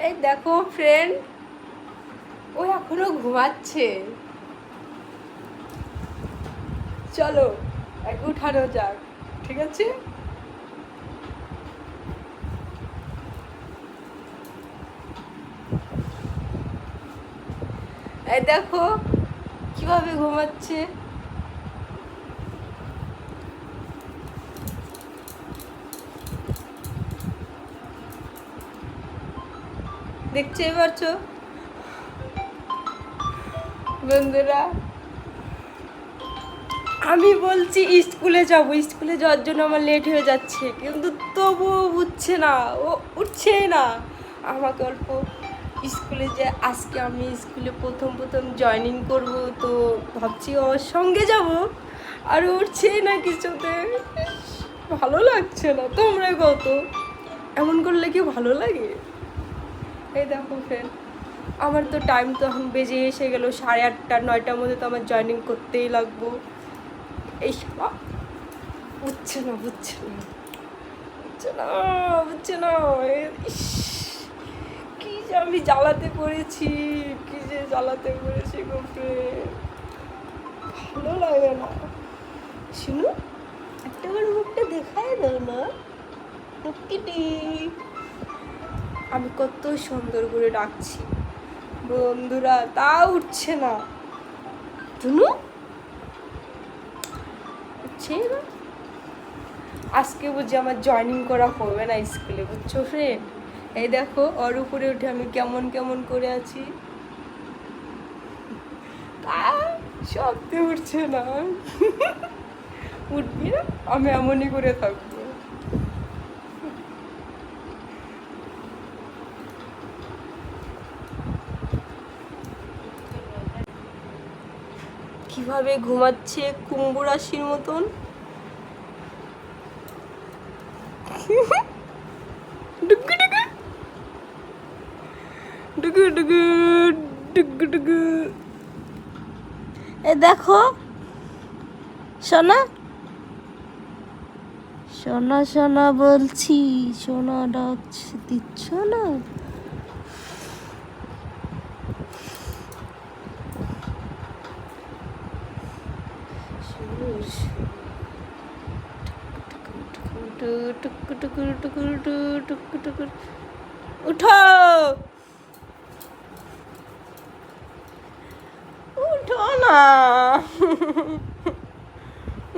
এই দেখো ফ্রেন্ড, ও এখনো ঘুমাচ্ছে। চলো এক উঠানো যাক, ঠিক আছে? এই দেখো কিভাবে ঘুমাচ্ছে। দেখতেই পারছো বন্ধুরা, আমি বলছি স্কুলে যাবো, স্কুলে যাওয়ার জন্য আমার লেট হয়ে যাচ্ছে, কিন্তু তবুও উঠছে না, ও উঠছেই না। আমাকে অল্প স্কুলে যে আজকে আমি স্কুলে প্রথম প্রথম জয়েনিং করব, তো ভাবছি ওর সঙ্গে যাব, আর উঠছেই না কিছুতে। ভালো লাগছে না, তোমরা কত এমন করলে কি ভালো লাগে? এই দেখো ফ্রেন্ড, আমার তো টাইম তো এখন বেজে এসে গেল 8:30 9টার মধ্যে তো আমার জয়েনিং করতেই লাগবো। এই বুঝছে না, বুঝছে না, বুঝছে না, বুঝছে না। ইস, কি যে আমি জ্বালাতে পড়েছি, কি যে জ্বালাতে পড়েছি গো ফ্রেন্ড, ভালো লাগে না। শুনো, একটা বার মুখটা দেখায় দাও না, টুকিটি। আমি কত সুন্দর করে ডাকছি বন্ধুরা, তা উঠছে না। শুনো, উঠছে না। আজকে বুঝি আমার জয়েনিং করা হবে না স্কুলে, বুঝছো ফ্রেন্ড? এই দেখো ওর উপরে উঠে আমি কেমন কেমন করে আছি, তা শব্দে উঠছে না। উঠবি না, আমি এমনই করে থাকবো। কিভাবে ঘুমাচ্ছে কুম্ভু রাশির মতন। ডুগু ডুগু ডুগু ডুগু ডুগু ডুগু। এ দেখো সোনা, সোনা সোনা বলছি, সোনা ডাকছে, দিচ্ছ না? উঠো, উঠো না,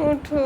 উঠো।